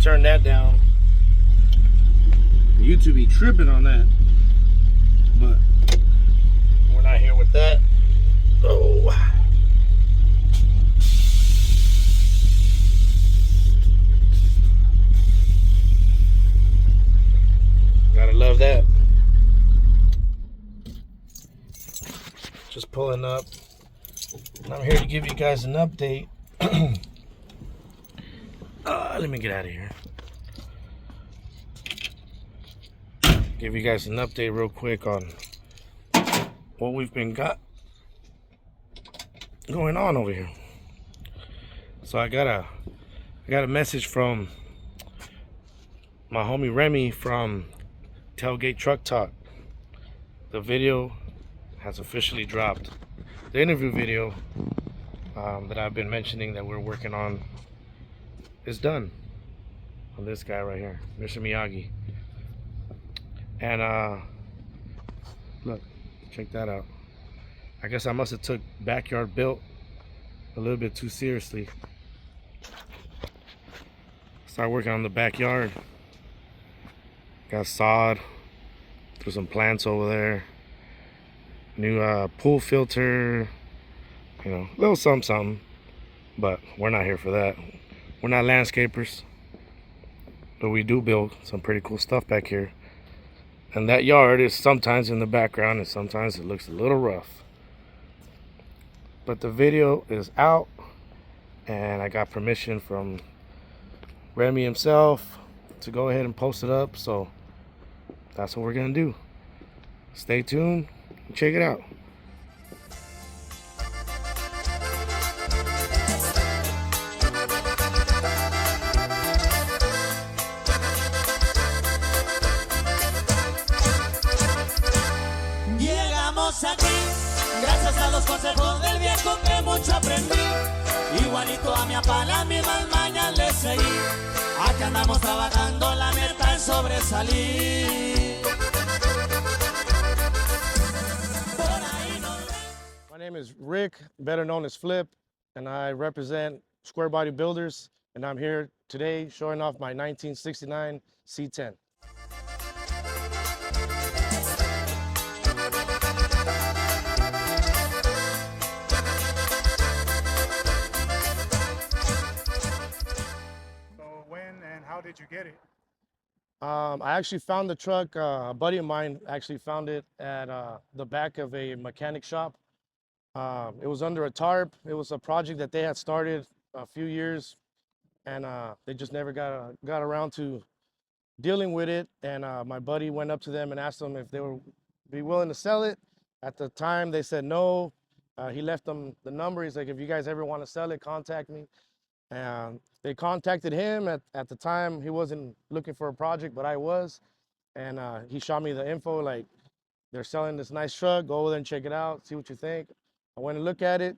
turn that down. YouTube be tripping on that, but we're not here with that. Oh, gotta love that. Just pulling up. I'm here to give you guys an update. Let me get out of here. Give you guys an update real quick on what we've been got going on over here. So I got a message from my homie Remy from Tailgate Truck Talk. The video has officially dropped. The interview video that I've been mentioning that we're working on is done on this guy right here, Mr. Miyagi. And look, check that out. I guess I must have took backyard built a little bit too seriously. Start working on the backyard. Got sod, threw some plants over there. New pool filter, you know, a little something. But we're not here for that. We're not landscapers, but we do build some pretty cool stuff back here. And that yard is sometimes in the background and sometimes it looks a little rough. But the video is out and I got permission from Remy himself to go ahead and post it up. So that's what we're gonna do. Stay tuned and check it out. Llegamos aquí, gracias a los consejos del viejo que mucho aprendí. Igualito a mi papá, las mismas mañas le seguí. Aquí andamos trabajando, la meta es sobresalir. My name is Rick, better known as Flip, and I represent Square Body Builders, and I'm here today showing off my 1969 C10. How did you get it? I actually found the truck. A buddy of mine actually found it at the back of a mechanic shop. It was under a tarp. It was a project that they had started a few years, and they just never got around to dealing with it. And my buddy went up to them and asked them if they would be willing to sell it. At the time, they said no. He left them the number. He's like, if you guys ever want to sell it, contact me. And they contacted him. At the time, he wasn't looking for a project, but I was. And he shot me the info, like, they're selling this nice truck. Go over there and check it out, see what you think. I went and looked at it.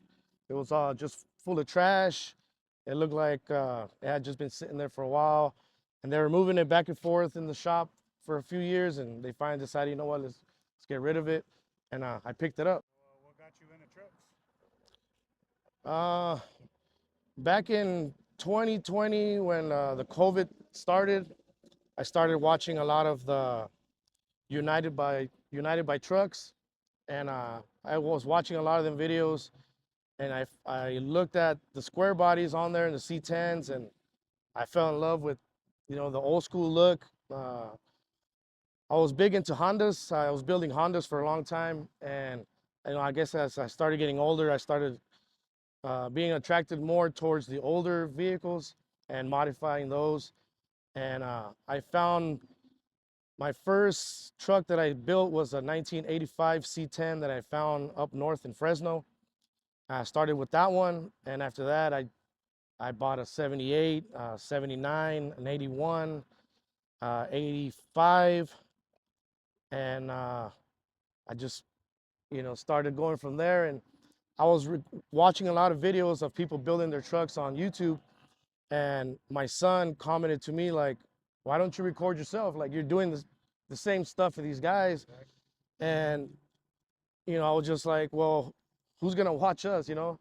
It was just full of trash. It looked like it had just been sitting there for a while. And they were moving it back and forth in the shop for a few years. And they finally decided, you know what, let's get rid of it. And I picked it up. What got you into trucks? Back in 2020, when the COVID started, I started watching a lot of the United by Trucks, and I was watching a lot of them videos, and I looked at the square bodies on there and the C10s, and I fell in love with, you know, the old school look. I was big into Hondas. I was building Hondas for a long time, and you know, I guess as I started getting older, I started being attracted more towards the older vehicles and modifying those. And I found my first truck that I built was a 1985 C10 that I found up north in Fresno. I started with that one, and after that I bought a 78, 79, an 81, 85, and I just, you know, started going from there. And I was watching a lot of videos of people building their trucks on YouTube, and my son commented to me like, why don't you record yourself? Like, you're doing the same stuff for these guys. And, you know, I was just like, well, who's gonna watch us, you know?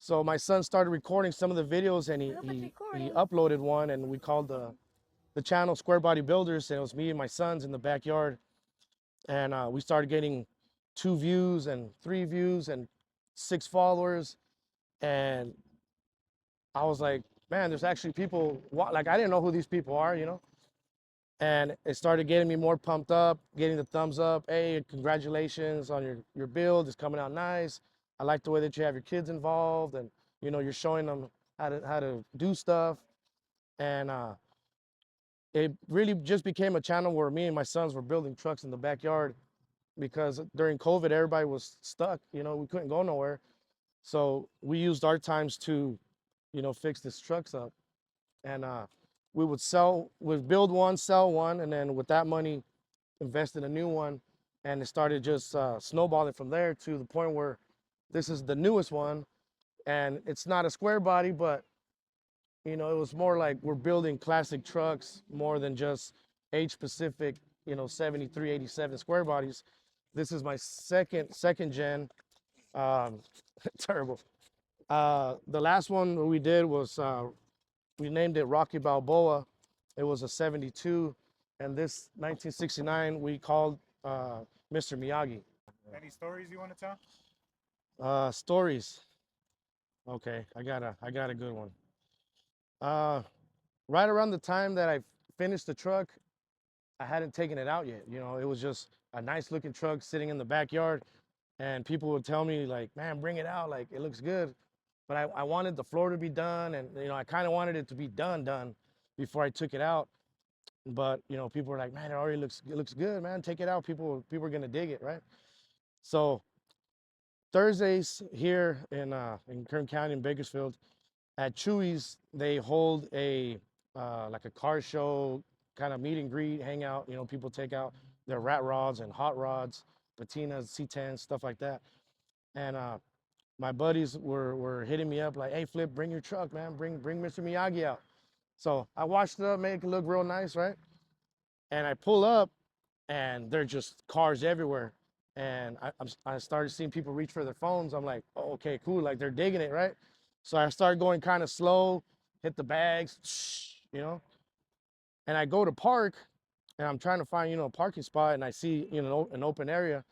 So my son started recording some of the videos, and he uploaded one, and we called the channel Square Body Builders, and it was me and my sons in the backyard, and we started getting 2 views and 3 views and 6 followers, and I was like, man, there's actually people like I didn't know who these people are, you know. And it started getting me more pumped up, getting the thumbs up. Hey, congratulations on your build. It's coming out nice. I like the way that you have your kids involved, and you know you're showing them how to do stuff. And it really just became a channel where me and my sons were building trucks in the backyard because during COVID everybody was stuck. You know, we couldn't go nowhere, so we used our times to, you know, fix these trucks up. And we'd build one, sell one, and then with that money, invest in a new one. And it started just snowballing from there to the point where this is the newest one. And it's not a square body, but you know, it was more like we're building classic trucks more than just age specific, you know, 73, 87 square bodies. This is my second gen. Um, terrible. The last one we did was we named it Rocky Balboa. It was a 72, and this 1969 we called Mr. Miyagi. Any stories you want to tell? Stories. Okay, I got a good one. Right around the time that I finished the truck, I hadn't taken it out yet. You know, it was just a nice looking truck sitting in the backyard, and people would tell me like, "Man, bring it out! Like it looks good." But I wanted the floor to be done, and you know, I kind of wanted it to be done before I took it out. But you know, people were like, "Man, it looks good, man. Take it out. People are gonna dig it, right?" So Thursdays here in Kern County in Bakersfield at Chewy's, they hold a like a car show kind of meet and greet, hangout. You know, people take out their rat rods and hot rods, patinas, C10s, stuff like that. And my buddies were hitting me up like, "Hey, Flip, bring your truck, man. Bring Mr. Miyagi out." So I washed it up, make it look real nice, right? And I pull up, and they're just cars everywhere. And I started seeing people reach for their phones. I'm like, oh, okay, cool. Like they're digging it, right? So I started going kind of slow, hit the bags, you know. And I go to park, and I'm trying to find, you know, a parking spot, and I see, you know, an open area.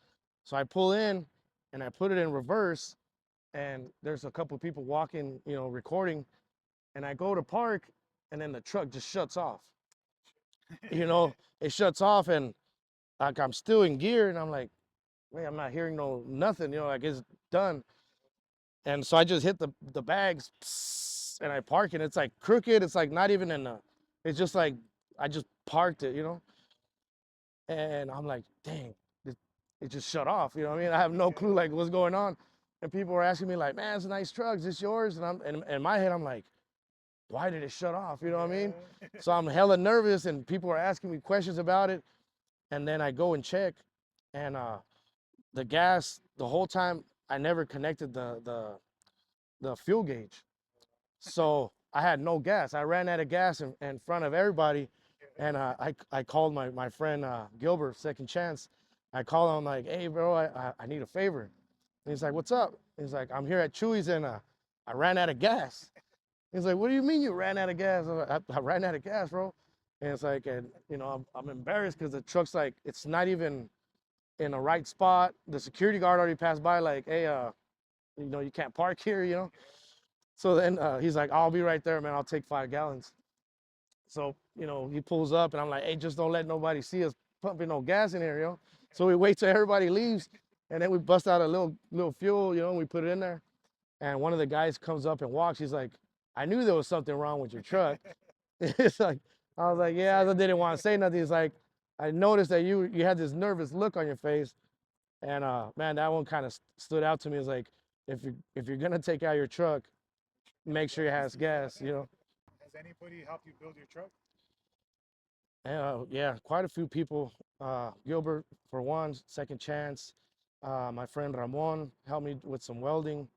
So I pull in, and I put it in reverse, and there's a couple of people walking, you know, recording, and I go to park, and then the truck just shuts off. You know, it shuts off, and like I'm still in gear, and I'm like, wait, I'm not hearing nothing, you know, like it's done. And so I just hit the bags, and I park, and it's like crooked. It's like not even in a. It's just like I just parked it, you know. And I'm like, dang, it just shut off. You know what I mean? I have no clue like what's going on. And people were asking me like, man, it's a nice truck. Is this yours? And in my head, I'm like, why did it shut off? You know what I mean? So I'm hella nervous, and people are asking me questions about it. And then I go and check, and the gas, the whole time I never connected the fuel gauge. So I had no gas. I ran out of gas in front of everybody. And I called my friend Gilbert, Second Chance. I called him like, hey, bro, I need a favor. And he's like, what's up? He's like, I'm here at Chewy's, and I ran out of gas. He's like, what do you mean you ran out of gas? I'm like, I ran out of gas, bro. And it's like, and you know, I'm embarrassed because the truck's like, it's not even in the right spot. The security guard already passed by, like, hey, you know, you can't park here, you know. So then he's like, I'll be right there, man. I'll take 5 gallons. So, you know, he pulls up, and I'm like, hey, just don't let nobody see us pumping no gas in here, you know. So we wait till everybody leaves, and then we bust out a little fuel, you know, and we put it in there. And one of the guys comes up and walks. He's like, I knew there was something wrong with your truck. It's like, I was like, yeah, I didn't want to say nothing. He's like, I noticed that you had this nervous look on your face. And man, that one kind of stood out to me. It's like, if you're gonna take out your truck, make sure it has gas, you know. Has anybody helped you build your truck? Yeah, quite a few people. Gilbert, for one, Second Chance. My friend Ramon helped me with some welding.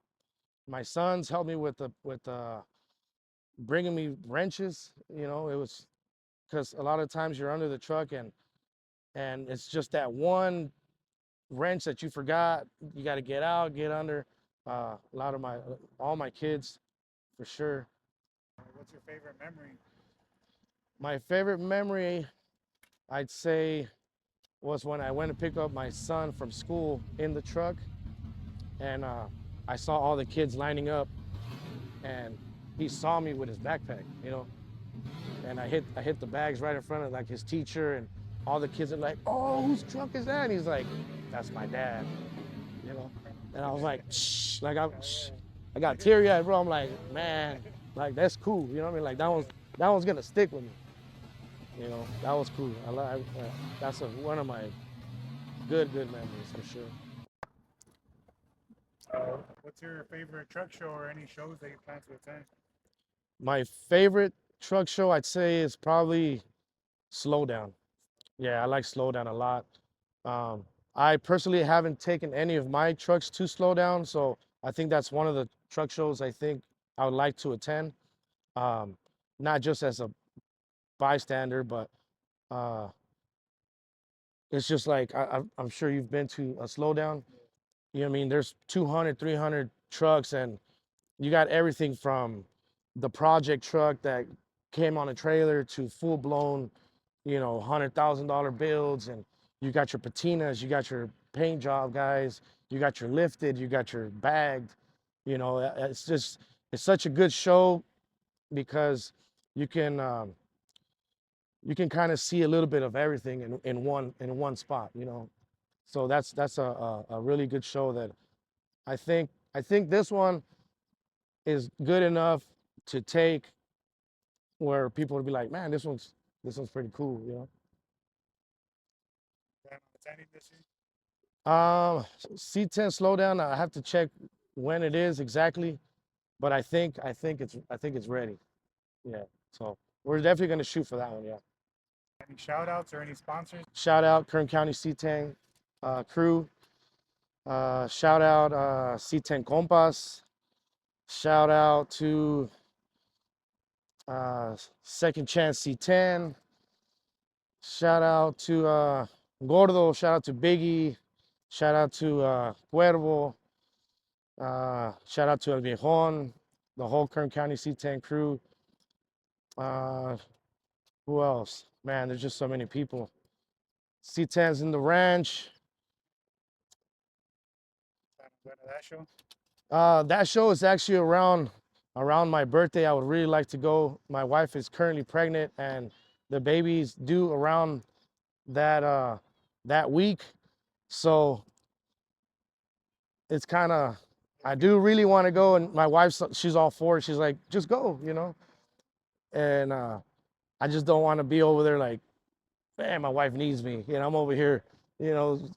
My sons helped me with bringing me wrenches. You know, it was because a lot of times you're under the truck, and it's just that one wrench that you forgot. You got to get out, get under. A lot of all my kids, for sure. What's your favorite memory? My favorite memory, I'd say, was when I went to pick up my son from school in the truck, and I saw all the kids lining up, and he saw me with his backpack, and I hit the bags right in front of like his teacher, and all the kids are like, "Oh, whose truck is that?" And he's like, "That's my dad," you know. And I was like, shh, like I got teary eyed, bro. I'm like, man, like that's cool, you know what I mean? Like that one's gonna stick with me, That was cool. That's one of my good memories for sure. What's your favorite truck show or any shows that you plan to attend? My favorite truck show, I'd say, is probably Slowdown. Yeah, I like Slowdown a lot. Um, I personally haven't taken any of my trucks to Slowdown, so I think that's one of the truck shows I think I would like to attend. Um, Not just as a bystander, but uh, it's just like I'm sure you've been to a Slowdown. You know what I mean? There's 200, 300 trucks, and you got everything from the project truck that came on a trailer to full blown, $100,000 builds, and you got your patinas, you got your paint job guys, you got your lifted, you got your bagged. It's such a good show because you can you can kind of see a little bit of everything in one spot. So that's a really good show that I think this one is good enough to take where people would be like, man, this one's pretty cool. Plan on attending this year? C10 slowdown. I have to check when it is exactly, but I think it's ready. Yeah. So we're definitely gonna shoot for that one. Yeah. Any shout outs or any sponsors? Shout out Kern County C10 crew. Shout out C10 Compas. Shout out to Second Chance C10. Shout out to Gordo. Shout out to Biggie. Shout out to Cuervo. Shout out to El Viejon, the whole Kern County C10 crew. Uh, who else? Man, there's just so many people. C10's in the ranch. Plan on going to that show? That show is actually around my birthday. I would really like to go. My wife is currently pregnant, and the baby's due around that week. So it's kind of, I do really want to go, and my wife, she's all for it. She's like, just go. And I just don't want to be over there like, man, my wife needs me. I'm over here,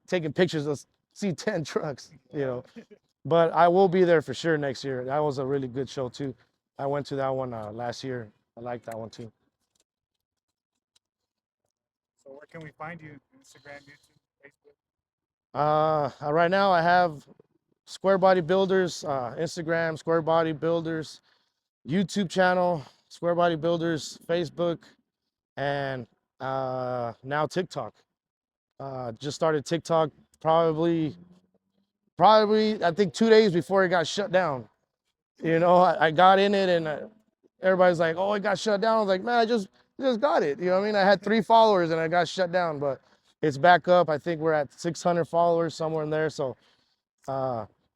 taking pictures of C10 trucks. But I will be there for sure next year. That was a really good show too. I went to that one last year. I liked that one too. So where can we find you? Instagram, YouTube, Facebook? Right now I have Square Body Builders, Instagram, Square Body Builders, YouTube channel, Square Body Builders, Facebook, and now TikTok. Just started TikTok probably I think 2 days before it got shut down. I got in it, and everybody's like, "Oh, it got shut down." I was like, "Man, I just got it." You know what I mean? I had 3 followers and I got shut down, but it's back up. I think we're at 600 followers somewhere in there. So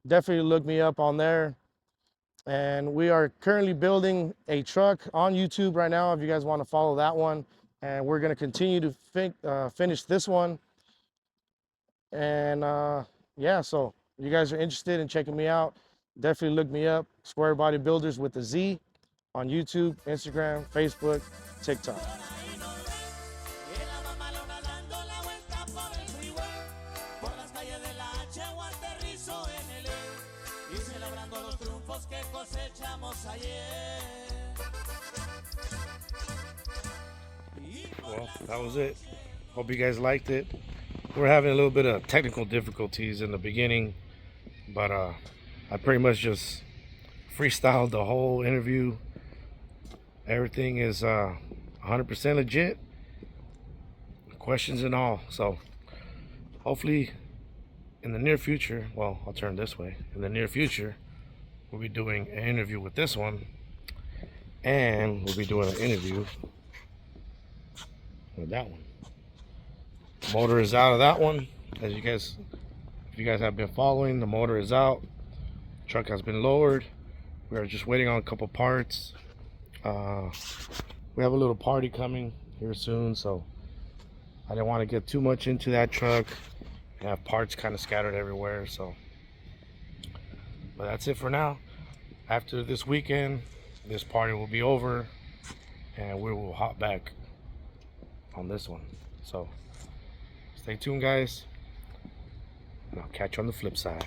definitely look me up on there. And we are currently building a truck on YouTube right now, if you guys want to follow that one. And we're going to continue to finish this one. And yeah, so if you guys are interested in checking me out, definitely look me up. Square Body Builders with a Z on YouTube, Instagram, Facebook, TikTok. Ahí nos ven, en la mamalona dando la vuelta por el freeway, por las calles de la H o aterrizo en el E, y celebrando los triunfos que cosechamos ayer. Well, that was it. Hope you guys liked it. We're having a little bit of technical difficulties in the beginning, but I pretty much just freestyled the whole interview. Everything is 100% legit, questions and all. So hopefully in the near future, well, I'll turn this way. In the near future, we'll be doing an interview with this one, and we'll be doing an interview with that one. Motor is out of that one. As you guys, if you guys have been following, the motor is out. Truck has been lowered. We are just waiting on a couple parts. We have a little party coming here soon, so I didn't want to get too much into that truck. We have parts kind of scattered everywhere, so. But that's it for now. After this weekend, this party will be over, and we will hop back on this one. So stay tuned, guys, and I'll catch you on the flip side.